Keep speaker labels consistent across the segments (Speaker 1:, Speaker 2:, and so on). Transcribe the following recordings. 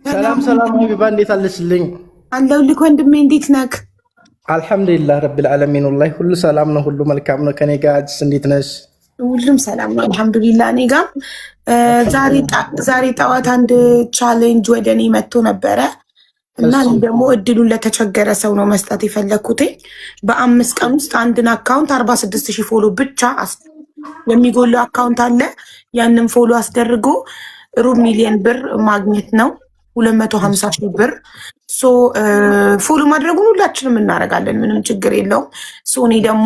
Speaker 1: ሰላም ሰላም ሀቢባ እንዴት አለሽልኝ?
Speaker 2: አለሁልህ ወንድሜ፣ እንዴት ነህ?
Speaker 1: አልሐምዱሊላህ ረብል ዓለሚን ወላሂ ሁሉ ሰላም ነው፣ ሁሉ መልካም ነው። ከኔ ጋር እንዴት ነሽ?
Speaker 2: ሁሉም ሰላም ነው አልሐምዱሊላህ። እኔ ጋር ዛሬ ጠዋት አንድ ቻሌንጅ ወደ እኔ መጥቶ ነበረ እና እኔ ደግሞ እድሉን ለተቸገረ ሰው ነው መስጠት የፈለግኩት። በ5 ቀን ውስጥ አንድን አካውንት 46,000 ፎሎ ብቻ የሚጎለው አካውንት አለ። ያንን ፎሎ አስደርጎ ሩብ ሚሊዮን ብር ማግኘት ነው። 250,000 ብር ፎሎ ማድረጉን ሁላችንም እናደርጋለን፣ ምንም ችግር የለውም። እኔ ደግሞ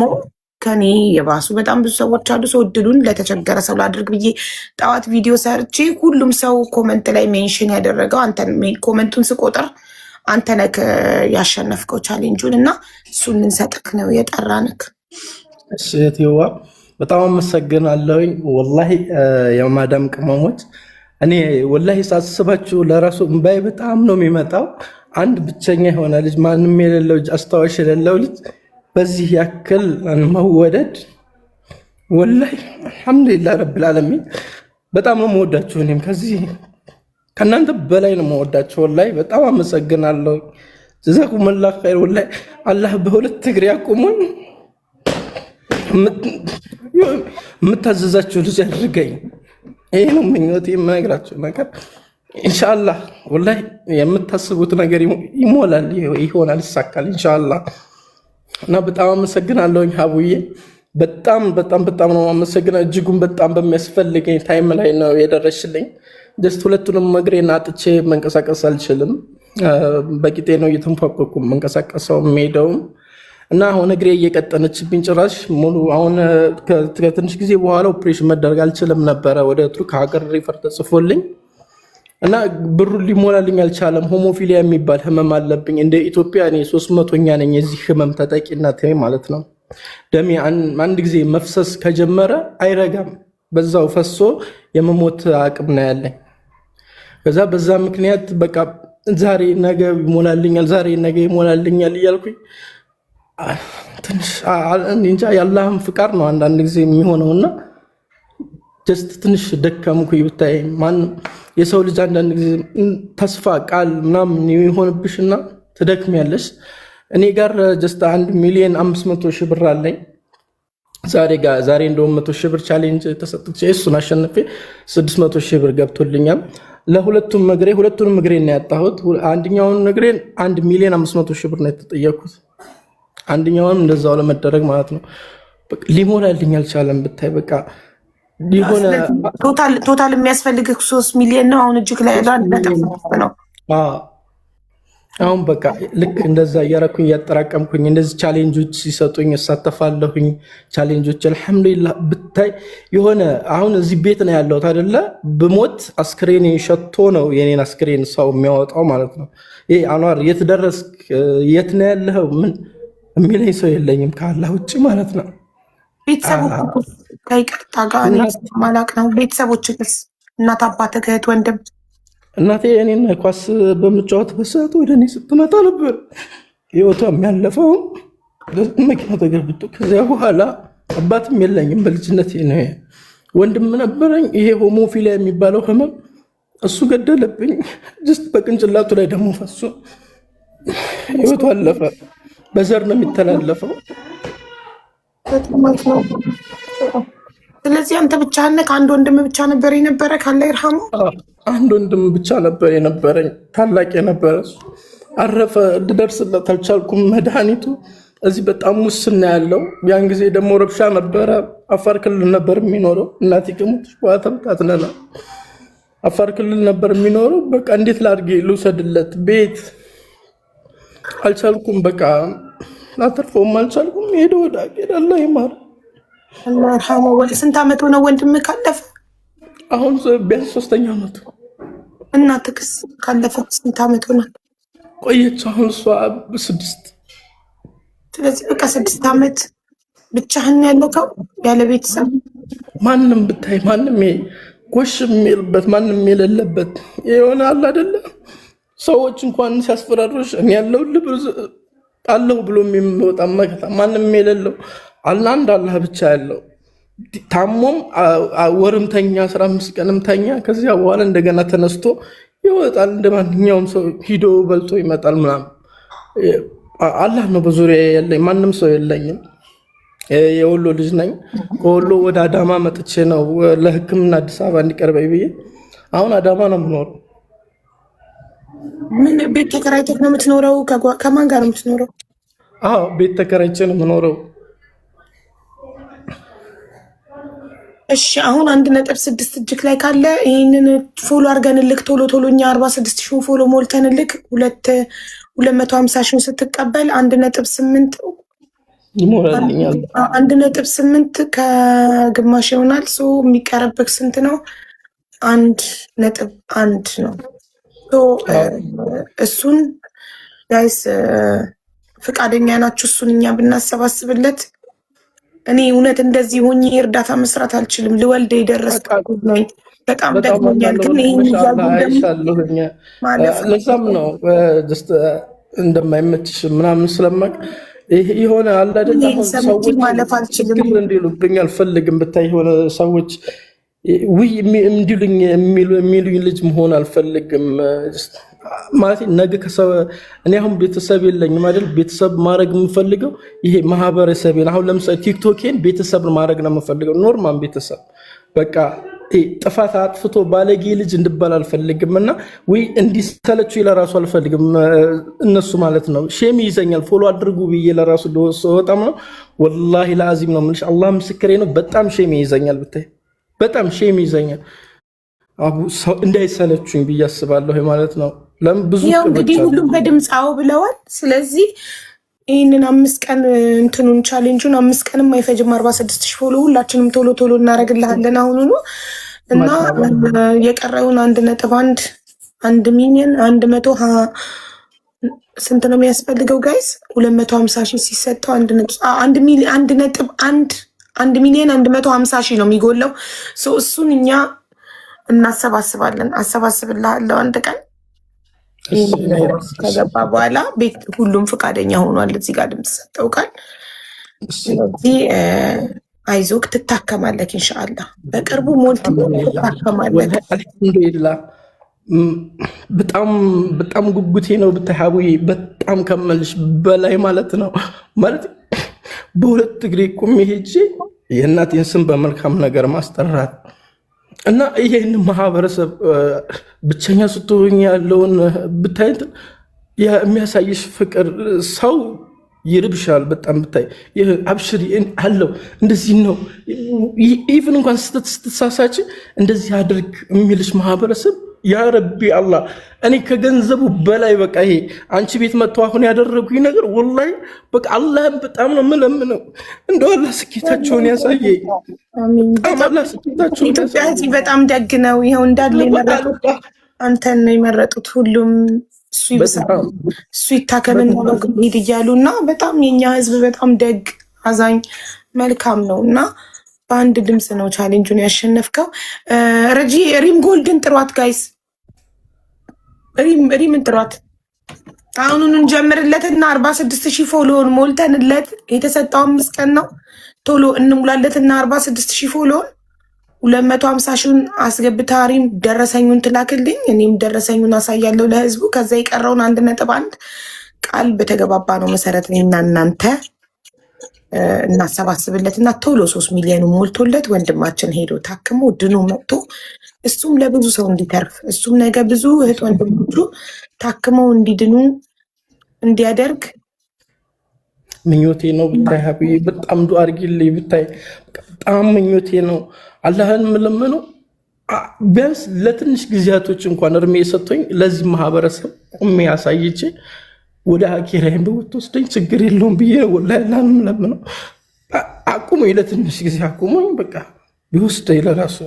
Speaker 2: ከኔ የባሱ በጣም ብዙ ሰዎች አሉ። እድሉን ለተቸገረ ሰው ላድርግ ብዬ ጠዋት ቪዲዮ ሰርቼ ሁሉም ሰው ኮመንት ላይ ሜንሽን ያደረገው አንተን፣ ኮመንቱን ስቆጥር አንተ ነህ ያሸነፍከው ቻሌንጁን እና እሱን ልንሰጥክ ነው የጠራንክ።
Speaker 1: እሺ እህቴዋ በጣም አመሰግናለሁኝ። ወላሂ የማዳም ቅመሞች እኔ ወላሂ ሳስባችሁ ለራሱ እምባይ በጣም ነው የሚመጣው። አንድ ብቸኛ የሆነ ልጅ ማንም የሌለው ልጅ አስታዋሽ የሌለው ልጅ በዚህ ያክል መወደድ ወላሂ አልሐምዱሊላህ ረብል ዓለሚን በጣም ነው የምወዳችሁ። እኔም ከዚህ ከእናንተ በላይ ነው የምወዳችሁ። ወላሂ በጣም አመሰግናለሁ። ጀዛኩሙላህ ኸይር። ወላሂ አላህ በሁለት እግሬ ያቁሙኝ፣ የምታዘዛችሁ ልጅ አድርገኝ። ይሄ ነው ምኞቴ፣ የምነግራችሁ ነገር ኢንሻአላህ። ወላሂ የምታስቡት ነገር ይሞላል፣ ይሆናል፣ ይሳካል ኢንሻአላህ። እና በጣም አመሰግናለሁኝ ሀቡዬ፣ በጣም በጣም በጣም ነው አመሰግና። እጅጉን በጣም በሚያስፈልገኝ ታይም ላይ ነው የደረሽልኝ። ጀስት ሁለቱንም እግሬን አጥቼ መንቀሳቀስ አልችልም። በቂጤ ነው እየተንፏቀቁ መንቀሳቀሰው የሚሄደውም እና አሁን እግሬ እየቀጠነችብኝ ጭራሽ ሙሉ አሁን ከትንሽ ጊዜ በኋላ ኦፕሬሽን መደረግ አልችልም ነበረ። ወደ ቱርክ ሀገር ሪፈር ተጽፎልኝ እና ብሩን ሊሞላልኝ አልቻለም። ሆሞፊሊያ የሚባል ህመም አለብኝ። እንደ ኢትዮጵያ እኔ 300ኛ ነኝ የዚህ ህመም ተጠቂነት ማለት ነው። ደሜ አንድ ጊዜ መፍሰስ ከጀመረ አይረጋም፣ በዛው ፈሶ የመሞት አቅም ነው ያለኝ። ከዛ በዛ ምክንያት በቃ ዛሬ ነገ ይሞላልኛል፣ ዛሬ ነገ ይሞላልኛል እያልኩኝ ትንሽ እንጃ የአላህም ፍቃድ ነው አንዳንድ ጊዜ የሚሆነውና ጀስት ትንሽ ደከምኩኝ። ብታይ ማንም የሰው ልጅ አንዳንድ ጊዜ ተስፋ ቃል ምናምን የሆንብሽና ትደክሚያለሽ። እኔ ጋር ጀስት 1,500,000 ብር አለኝ። ዛሬ እንደውም 100,000 ብር ቻሌንጅ ተሰጥቼ እሱን አሸንፌ 600,000 ብር ገብቶልኛል። ለሁለቱም ሁለቱንም እግሬን ነው ያጣሁት። አንደኛውን እግሬን 1,500,000 ብር ነው የተጠየኩት። አንደኛውንም እንደዛው ለመደረግ ማለት ነው። ሊሞላልኝ አልቻለም። ብታይ በቃ ሊሆነ
Speaker 2: ቶታል የሚያስፈልግህ 3 ሚሊዮን ነው አሁን እጅግ ላይ ነው።
Speaker 1: አሁን በቃ ልክ እንደዛ እያረኩኝ እያጠራቀምኩኝ እንደዚህ ቻሌንጆች ሲሰጡኝ እሳተፋለሁኝ። ቻሌንጆች አልሐምዱሊላህ ብታይ የሆነ አሁን እዚህ ቤት ነው ያለሁት አይደለ? ብሞት አስክሬን ሸቶ ነው የኔን አስክሬን ሰው የሚያወጣው ማለት ነው። ይሄ አንዋር የት ደረስክ? የት ነው ያለኸው? ምን የሚለኝ ሰው የለኝም ከአላህ ውጭ ማለት ነው።
Speaker 2: ቤተሰቦች ከይቅርታ ጋር ማላቅ ነው። ቤተሰቦችስ እናት፣ አባት፣ እህት፣ ወንድም?
Speaker 1: እናቴ እኔን ኳስ በምጫወትበት ሰዓት ወደ እኔ ስትመጣ ነበር ህይወቷ የሚያለፈው መኪና ተገልብጦ። ከዚያ በኋላ አባትም የለኝም በልጅነት ነው። ወንድም ነበረኝ። ይሄ ሆሞፊሊያ የሚባለው ህመም እሱ ገደለብኝ። ጅስት በቅንጭላቱ ላይ ደግሞ ፈሶ ህይወቱ አለፈ። በዘር ነው የሚተላለፈው።
Speaker 2: ስለዚህ አንተ ብቻህን ነህ? ከአንድ ወንድም ብቻ ነበር የነበረ? ካላ ይርሃሙ
Speaker 1: አንድ ወንድም ብቻ ነበር የነበረኝ፣ ታላቅ የነበረ እሱ አረፈ። ልደርስለት አልቻልኩም። መድኃኒቱ እዚህ በጣም ሙስና ያለው። ያን ጊዜ ደግሞ ረብሻ ነበረ። አፋር ክልል ነበር የሚኖረው። እናቴ ከሞተች በኋላ ተበታትነናል። አፋር ክልል ነበር የሚኖረው። በቃ እንዴት ላድርጌ ልውሰድለት? ቤት አልቻልኩም። በቃ ላተርፈውም አልቻልኩም። ሄደ ወደ አገር አላህ ይማር።
Speaker 2: አላህ ይርሐመው። ወደ ስንት ዓመት ሆነ ወንድምህ ካለፈ?
Speaker 1: አሁን ቢያንስ 3ኛ ዓመቱ።
Speaker 2: እናትህስ ካለፈ ስንት ዓመት ሆነ?
Speaker 1: ቆየች። አሁን እሷ 6።
Speaker 2: ስለዚህ በቃ 6 ዓመት ብቻህን ያለከው ያለ ቤተሰብ?
Speaker 1: ማንም ብታይ ማንም ጎሽ የሚልበት ማንም የሌለበት የሆነ አለ አይደለ? ሰዎች እንኳን ሲያስፈራሩሽ እኔ ያለው አለው ብሎ የሚወጣ መከታ ማንም የሌለው አንድ አላህ ብቻ ያለው። ታሞም ወርም ተኛ 15 ቀንም ተኛ። ከዚያ በኋላ እንደገና ተነስቶ ይወጣል። እንደ ማንኛውም ሰው ሂዶ በልቶ ይመጣል ምናምን። አላህ ነው በዙሪያ ያለኝ፣ ማንም ሰው የለኝም። የወሎ ልጅ ነኝ። ከወሎ ወደ አዳማ መጥቼ ነው ለሕክምና አዲስ አበባ እንዲቀርበኝ ብዬ አሁን አዳማ ነው የምኖረው።
Speaker 2: ምን ቤት ተከራይተህ ነው የምትኖረው? ከማን ጋር ነው የምትኖረው?
Speaker 1: አዎ ቤት ተከራይቼ ነው የምኖረው።
Speaker 2: እሺ አሁን 1.6 እጅክ ላይ ካለ ይህንን ፎሎ አድርገንልክ ቶሎ ቶሎ እኛ 46,000 ፎሎ ሞልተንልክ 250,000 ስትቀበል 1.8
Speaker 1: ይሞላልኛል።
Speaker 2: 1.8 ከግማሽ ይሆናል። ሶ የሚቀረብክ ስንት ነው? 1.1 ነው። እሱን ጋይስ ፍቃደኛ ናችሁ? እሱን እኛ ብናሰባስብለት እኔ እውነት እንደዚህ ሆኜ እርዳታ መስራት አልችልም። ልወልደ የደረስኩ ነኝ። በጣም ደግሞኛል። ግን
Speaker 1: ለዛም ነው እንደማይመችሽ ምናምን ስለማቅ የሆነ አለ አይደል? ሰዎች
Speaker 2: ማለፍ አልችልም
Speaker 1: እንዲሉብኝ አልፈልግም። ብታይ የሆነ ሰዎች ውይ የሚሉኝ ልጅ መሆን አልፈልግም። ማለት ነገ እኔ አሁን ቤተሰብ የለኝም አይደል? ቤተሰብ ማድረግ የምፈልገው ይሄ ማህበረሰቤን፣ አሁን ለምሳሌ ቲክቶኬን ቤተሰብ ማድረግ ነው የምፈልገው። ኖርማል ቤተሰብ በቃ ጥፋት አጥፍቶ ባለጌ ልጅ እንድባል አልፈልግም። እና ወይ እንዲሰለችው ለራሱ አልፈልግም እነሱ ማለት ነው። ሼም ይዘኛል። ፎሎ አድርጉ ብዬ ለራሱ ወጣም ነው ወላሂ ለአዚም ነው የምልሽ። አላህ ምስክሬ ነው። በጣም ሼም ይዘኛል። ብታይ በጣም ሼም ይዘኛል። ሰው እንዳይሰለችኝ ብዬ አስባለሁ ማለት ነው። ለምን ብዙ
Speaker 2: እንግዲህ ሁሉም በድምፃው ብለዋል። ስለዚህ ይህንን 5 ቀን እንትኑን ቻሌንጁን 5 ቀንም አይፈጅም። 46,000 ፎሎ ሁላችንም ቶሎ ቶሎ እናደርግልሃለን አሁኑኑ። እና የቀረውን 1 ሚሊዮን 100 ስንት ነው የሚያስፈልገው ጋይስ? 250,000 ሲሰጠው 1 ሚሊዮን 150,000 ነው የሚጎለው። እሱን እኛ እናሰባስባለን። አሰባስብልሃለሁ አንድ ቀን ከገባ በኋላ ቤት ሁሉም ፈቃደኛ ሆኗል። እዚህ ጋር ድምፅ ሰጠውቃል። ስለዚህ አይዞክ ትታከማለክ። ኢንሻአላህ በቅርቡ ሞልት ትታከማለክ።
Speaker 1: አልሐምዱሊላህ በጣም ጉጉቴ ነው ብታሃቡ በጣም ከመልሽ በላይ ማለት ነው። ማለት በሁለት እግሬ ቁሜ ሄጄ የእናቴን ስም በመልካም ነገር ማስጠራት እና ይሄን ማህበረሰብ ብቸኛ ስትሆኝ ያለውን ብታይት የሚያሳይሽ ፍቅር ሰው ይርብሻል በጣም ብታይ። አብሽሪ አለው እንደዚህ ነው። ኢቭን እንኳን ስትሳሳች እንደዚህ አድርግ የሚልሽ ማህበረሰብ ያ ረቢ አላህ እኔ ከገንዘቡ በላይ በቃ ይሄ አንቺ ቤት መጥቶ አሁን ያደረጉኝ ነገር ወላሂ በቃ አላህን በጣም ነው የምለምነው። እንደው አላህ ስኬታቸውን ያሳየኝ። አላህ ስኬታቸውን
Speaker 2: ኢትዮጵያ ህዝብ በጣም ደግ ነው። ይኸው እንዳለ የመረጡት አንተን ነው የመረጡት። ሁሉም እሱ ይታከምን ነው ሄድ እያሉ እና በጣም የኛ ህዝብ በጣም ደግ አዛኝ መልካም ነው እና በአንድ ድምፅ ነው ቻሌንጁን ያሸነፍከው። ረጂ ሪም ጎልድን ጥሯት ጋይስ፣ ሪምን ጥሯት። አሁኑን እንጀምርለትና 46,000 ፎሎውን ሞልተንለት የተሰጠው 5 ቀን ነው። ቶሎ እንሙላለትና 46,000 ፎሎውን 250,000 አስገብታ ሪም ደረሰኙን ትላክልኝ። እኔም ደረሰኙን አሳያለሁ ለህዝቡ። ከዛ የቀረውን 1.1 ቃል በተገባባ ነው መሰረት እኔና እናንተ እናሰባስብለትና ቶሎ 3 ሚሊዮን ሞልቶለት ወንድማችን ሄዶ ታክሞ ድኖ መጥቶ እሱም ለብዙ ሰው እንዲተርፍ እሱም ነገ ብዙ እህት ወንድሞቹ ታክመው እንዲድኑ እንዲያደርግ
Speaker 1: ምኞቴ ነው። ብታይ ሀቢቢ በጣም ዱአ አድርጊልኝ። ብታይ በጣም ምኞቴ ነው። አላህን የምለምነው ቢያንስ ለትንሽ ጊዜያቶች እንኳን እርሜ ሰጥቶኝ ለዚህ ማህበረሰብ ቁሜ ያሳይቼ ወደ አኪራይም ብትወስደኝ ችግር የለውም ብዬ ወላሂ አላህን የምለምነው። አቁሞኝ ለትንሽ ጊዜ አቁሞኝ በቃ ቢወስደኝ ለራሱ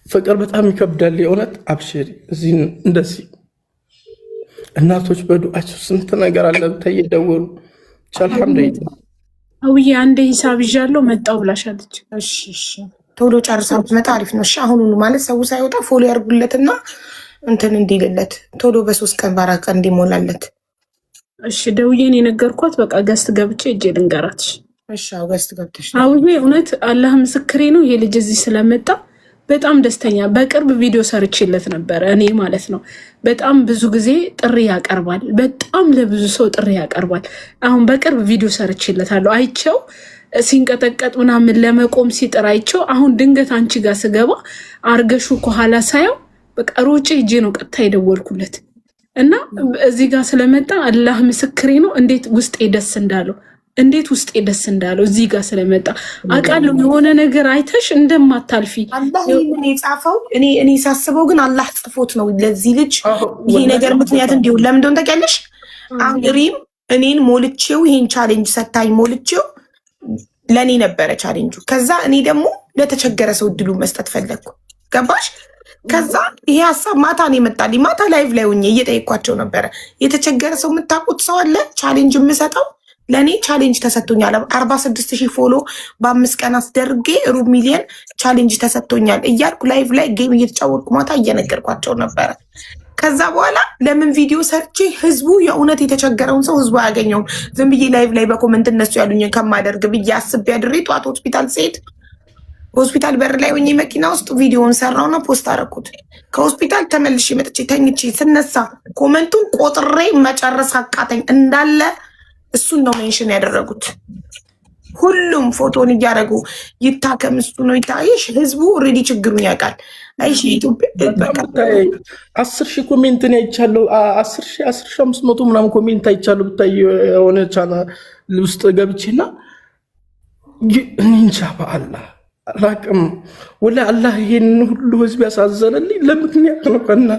Speaker 1: ፍቅር በጣም ይከብዳል። የእውነት አብሽሪ። እዚህ እንደዚህ እናቶች በዱዓቸው ስንት ነገር አለ ብታይ እየደወሉ አልሐምዱሊላህ
Speaker 2: አውዬ አንዴ ሂሳብ ይዣለሁ መጣው ብላሻለች። እሺ ቶሎ ጨርሳ ብትመጣ አሪፍ ነው። እሺ አሁኑኑ ማለት ሰው ሳይወጣ ፎሎ ያርጉለትና እንትን እንዲልለት ቶሎ በ3 ቀን በ4 ቀን እንዲሞላለት። እሺ ደውዬን የነገርኳት በቃ ገስት ገብቼ እጄ ልንገራት። እሺ ገስት ገብተሽ አውዬ እውነት አላህ ምስክሬ ነው። ይሄ ልጅ እዚህ ስለመጣ
Speaker 3: በጣም ደስተኛ በቅርብ ቪዲዮ ሰርችለት ነበር እኔ ማለት ነው። በጣም ብዙ ጊዜ ጥሪ ያቀርባል። በጣም ለብዙ ሰው ጥሪ ያቀርባል። አሁን በቅርብ ቪዲዮ ሰርችለታለሁ። አይቸው ሲንቀጠቀጥ ምናምን ለመቆም ሲጥር አይቸው። አሁን ድንገት አንቺ ጋር ስገባ አርገሹ ከኋላ ሳየው በቃ ሮጬ ሂጄ ነው ቀጥታ የደወልኩለት እና እዚህ ጋር ስለመጣ አላህ ምስክሬ ነው እንዴት ውስጤ ደስ እንዳለው እዚህ ጋር ስለመጣ አውቃለሁ። የሆነ ነገር አይተሽ እንደማታልፊ
Speaker 2: አላህ ይሄን የጻፈው እኔ ሳስበው ግን አላህ ጽፎት ነው ለዚህ ልጅ ይሄ ነገር ምክንያት እንዲሆን። ለምን እንደሆነ ታውቂያለሽ? አሁን ሪም እኔን ሞልቼው ይሄን ቻሌንጅ ሰታኝ ሞልቼው ለኔ ነበረ ቻሌንጁ። ከዛ እኔ ደግሞ ለተቸገረ ሰው እድሉ መስጠት ፈለግኩ። ገባሽ? ከዛ ይሄ ሀሳብ ማታ ነው የመጣልኝ። ማታ ላይቭ ላይ ሆኜ እየጠየኳቸው ነበረ። የተቸገረ ሰው የምታውቁት ሰው አለ ቻሌንጅ የምሰጠው? ለእኔ ቻሌንጅ ተሰጥቶኛል። 46,000 ፎሎ በ5 ቀን አስደርጌ 500,000 ቻሌንጅ ተሰጥቶኛል እያልኩ ላይቭ ላይ ጌም እየተጫወትኩ ማታ እየነገርኳቸው ነበረ። ከዛ በኋላ ለምን ቪዲዮ ሰርቼ ህዝቡ የእውነት የተቸገረውን ሰው ህዝቡ አያገኘውም፣ ዝም ብዬ ላይቭ ላይ በኮመንት እነሱ ያሉኝን ከማደርግ ብዬ አስቤ አድሬ ጠዋት ሆስፒታል ስሄድ ሆስፒታል በር ላይ ሆኜ መኪና ውስጥ ቪዲዮውን ሰራውና ፖስት አደረኩት። ከሆስፒታል ተመልሼ መጥቼ ተኝቼ ስነሳ ኮመንቱን ቆጥሬ መጨረስ አቃተኝ። እንዳለ እሱን ነው ሜንሽን ያደረጉት። ሁሉም ፎቶን እያደረጉ ይታከም እሱ ነው ይታይሽ። ህዝቡ ኦልሬዲ ችግሩን ያውቃል። አይሽ ኢትዮጵያ
Speaker 1: 10,000 ኮሜንት ነው አይቻለሁ። 10,500 ምናምን ኮሜንት አይቻለሁ። ብታይ የሆነ ቻናል ውስጥ ገብቼና እንጃ በአላህ አላቅም ወላ አላህ ይሄን ሁሉ ህዝብ ያሳዘነልኝ ለምክንያት ነው። ከና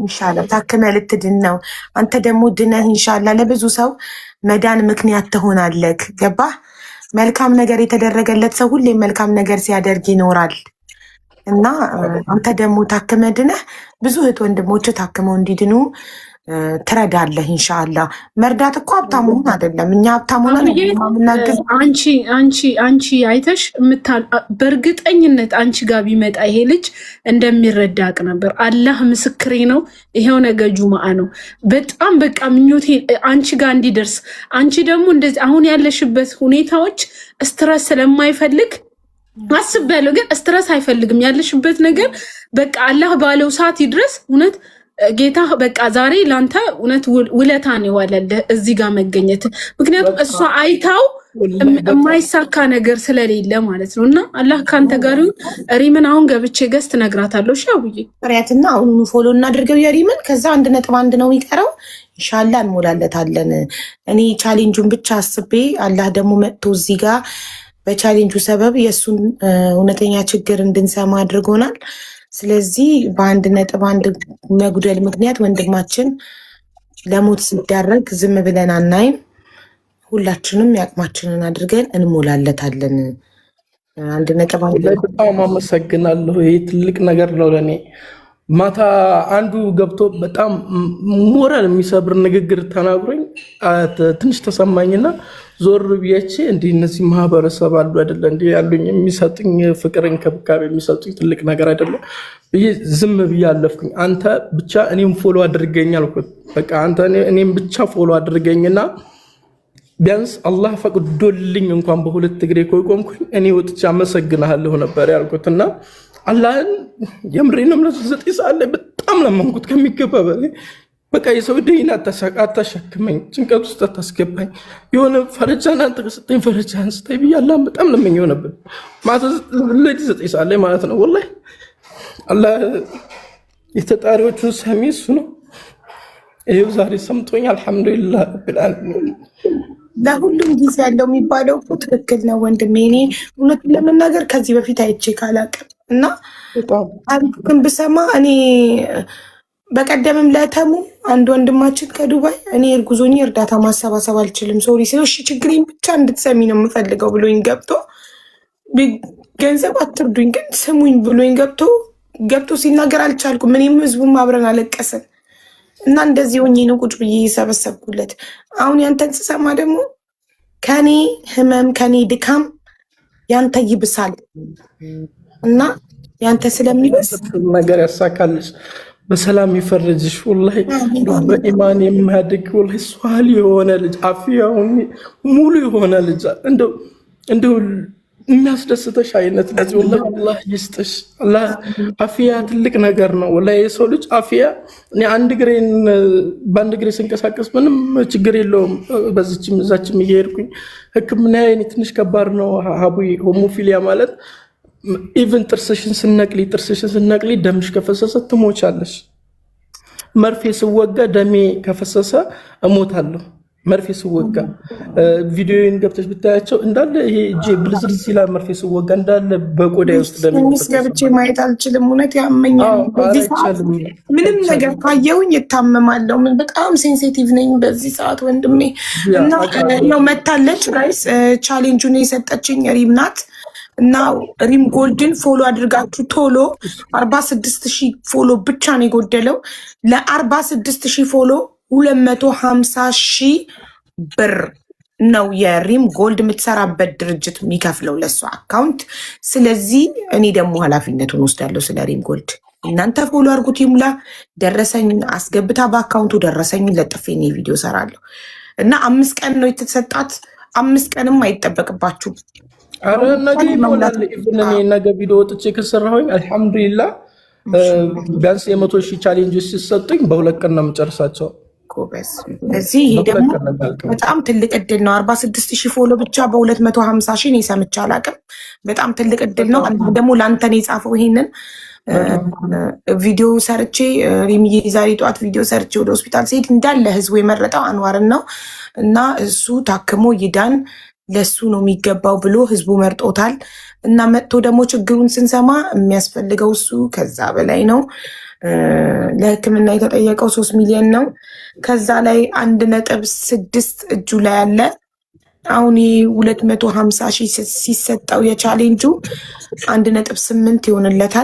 Speaker 2: ኢንሻአላህ ታከመ ልትድን ነው። አንተ ደግሞ ድነህ ኢንሻአላህ ለብዙ ሰው መዳን ምክንያት ትሆናለህ። ገባህ? መልካም ነገር የተደረገለት ሰው ሁሌ መልካም ነገር ሲያደርግ ይኖራል እና አንተ ደግሞ ታከመ ድነህ ብዙ እህት ወንድሞች ታከመው እንዲድኑ ትረዳለህ ኢንሻአላህ። መርዳት እኮ ሀብታም መሆን አይደለም። እኛ ሀብታም ሆነን
Speaker 3: አንቺ አይተሽ በእርግጠኝነት አንቺ ጋር ቢመጣ ይሄ ልጅ እንደሚረዳ አቅ ነበር። አላህ ምስክሬ ነው። ይሄው ነገ ጁማአ ነው። በጣም በቃ ምኞቴ አንቺ ጋር እንዲደርስ። አንቺ ደግሞ እንደዚህ አሁን ያለሽበት ሁኔታዎች ስትረስ ስለማይፈልግ አስቤያለሁ፣ ግን ስትረስ አይፈልግም። ያለሽበት ነገር በቃ አላህ ባለው ሰዓት ይድረስ። እውነት ጌታ በቃ ዛሬ ላንተ እውነት ውለታ ነው የዋለልህ እዚህ ጋር መገኘት። ምክንያቱም እሷ አይታው የማይሳካ ነገር ስለሌለ ማለት ነው። እና አላህ ካንተ ጋር ይሁን። ሪምን አሁን ገብቼ ገስት ነግራታለሁ። ሻውዬ
Speaker 2: ፍሬያትና አሁን ፎሎ እናድርገው የሪምን። ከዛ 1.1 ነው የሚቀረው ኢንሻአላህ እንሞላለታለን። እኔ ቻሌንጁን ብቻ አስቤ አላህ ደግሞ መጥቶ እዚህ ጋር በቻሌንጁ ሰበብ የእሱን እውነተኛ ችግር እንድንሰማ አድርጎናል። ስለዚህ በ1.1 መጉደል ምክንያት ወንድማችን ለሞት ሲዳረግ ዝም ብለን አናይም። ሁላችንም ያቅማችንን አድርገን እንሞላለታለን። 1.1
Speaker 1: በጣም አመሰግናለሁ። ይሄ ትልቅ ነገር ነው ለኔ። ማታ አንዱ ገብቶ በጣም ሞራል የሚሰብር ንግግር ተናግሮኝ ትንሽ ተሰማኝና ዞር ብዬቼ እንዲህ እነዚህ ማህበረሰብ አሉ አይደለ እንዲህ ያሉኝ የሚሰጡኝ ፍቅር እንክብካቤ የሚሰጡኝ ትልቅ ነገር አይደለም ብዬ ዝም ብዬ አለፍኩኝ። አንተ ብቻ እኔም ፎሎ አድርገኝ አልኩት። በቃ አንተ እኔም ብቻ ፎሎ አድርገኝና ቢያንስ አላህ ፈቅዶልኝ እንኳን በሁለት እግሬ ቆምኩኝ እኔ ወጥቼ አመሰግናለሁ ነበር ያልኩትና አላህን የምሬንም ለ9 ሰዓት ላይ በጣም ለመንኩት ከሚገባ በላይ። በቃ የሰው ደይና አታሸክመኝ፣ ጭንቀት ውስጥ አታስገባኝ፣ የሆነ ፈረጃን አንተ ከሰጠኝ ፈረጃን ስታይ ብዬ አላህን በጣም ለመኘው ነበር። ማታ 9 ሰዓት ላይ ማለት ነው። ወላሂ አላህ የተጣሪዎቹን ሰሚ እሱ ነው። ይሄው ዛሬ ሰምቶኝ አልሐምዱሊላህ ረብል ዓለሚን።
Speaker 2: ለሁሉም ጊዜ ያለው የሚባለው ትክክል ነው ወንድሜ። እኔ እውነቱን ለመናገር ከዚህ በፊት አይቼ ካላቅም እና ግን ብሰማ እኔ በቀደምም ለተሙ አንድ ወንድማችን ከዱባይ እኔ እርጉዞኝ እርዳታ ማሰባሰብ አልችልም ሶሪ ሲለው እሺ ችግሬን ብቻ እንድትሰሚ ነው የምፈልገው ብሎኝ ገብቶ ገንዘብ አትርዱኝ ግን ስሙኝ ብሎኝ ገብቶ ሲናገር አልቻልኩም። እኔም ህዝቡም አብረን አለቀስን እና እንደዚህ ሆኜ ነው ቁጭ ብዬ ሰበሰብኩለት። አሁን ያንተን ስሰማ ደግሞ ከኔ ህመም ከኔ ድካም ያንተ ይብሳል እና ያንተ ስለሚበስ
Speaker 1: ነገር ያሳካልሽ፣ በሰላም ይፈርጅሽ። ወላሂ በኢማን የሚያድግ ወላሂ ሷል የሆነ ልጅ አፍያው ሙሉ የሆነ ልጅ እንደው የሚያስደስተሽ አይነት ለዚህ ወላሂ አላህ ይስጥሽ። አላህ አፍያ ትልቅ ነገር ነው ወላሂ። የሰው ልጅ አፍያ እኔ በአንድ እግሬ ስንቀሳቀስ ምንም ችግር የለውም። በዚችም እዛችም እየሄድኩኝ ሕክምና እኔ ትንሽ ከባድ ነው። ሀቡይ ሆሞፊሊያ ማለት ኢቭን ጥርስሽን ስነቅሊ ደምሽ ከፈሰሰ ትሞቻለሽ። መርፌ ስወጋ ደሜ ከፈሰሰ እሞታለሁ። መርፌ ስወጋ ቪዲዮን ገብተሽ ብታያቸው እንዳለ ይሄ እጄ ብልዝል ሲላ መርፌ ስወጋ እንዳለ በቆዳዬ ውስጥ ደሜ
Speaker 2: ገብቼ ማየት አልችልም። እውነት ያመኛል። ምንም ነገር ካየውኝ እታመማለሁ። በጣም ሴንሲቲቭ ነኝ በዚህ ሰዓት ወንድሜ። እና ነው መታለች ጋይስ። ቻሌንጁን የሰጠችኝ ሪም ናት። እና ሪም ጎልድን ፎሎ አድርጋችሁ ቶሎ 46,000 ፎሎ ብቻ ነው የጎደለው። ለ46,000 ፎሎ 250,000 ብር ነው የሪም ጎልድ የምትሰራበት ድርጅት የሚከፍለው ለሷ አካውንት። ስለዚህ እኔ ደግሞ ኃላፊነቱን ወስዳለሁ ስለ ሪም ጎልድ። እናንተ ፎሎ አድርጉት ይሙላ። ደረሰኝ አስገብታ በአካውንቱ ደረሰኝ ለጥፌ እኔ ቪዲዮ ሰራለሁ። እና 5 ቀን ነው የተሰጣት። 5 ቀንም አይጠበቅባችሁም።
Speaker 1: አረ ነገ ይሞላል። ኢቭን እኔ ነገ ቪዲዮ ወጥቼ ከሰራሁኝ አልሐምዱሊላህ ቢያንስ የ100,000 ቻሌንጆች ሲሰጡኝ በ2 ቀን ነው የምጨርሳቸው።
Speaker 2: እዚህ ይሄ ደግሞ በጣም ትልቅ እድል ነው። 46,000 ፎሎ ብቻ በ250,000 እኔ ሰምቼ አላውቅም። በጣም ትልቅ እድል ነው። ደግሞ ለአንተን የጻፈው ይሄንን ቪዲዮ ሰርቼ ሪምዬ ዛሬ ጠዋት ቪዲዮ ሰርቼ ወደ ሆስፒታል ሲሄድ እንዳለ ህዝቡ የመረጠው አንዋርን ነው እና እሱ ታክሞ ይዳን ለሱ ነው የሚገባው ብሎ ህዝቡ መርጦታል። እና መጥቶ ደግሞ ችግሩን ስንሰማ የሚያስፈልገው እሱ ከዛ በላይ ነው። ለሕክምና የተጠየቀው 3 ሚሊዮን ነው። ከዛ ላይ 1.6 እጁ ላይ አለ። አሁን 250,000 ሲሰጠው የቻሌንጁ 1.8 ይሆንለታል።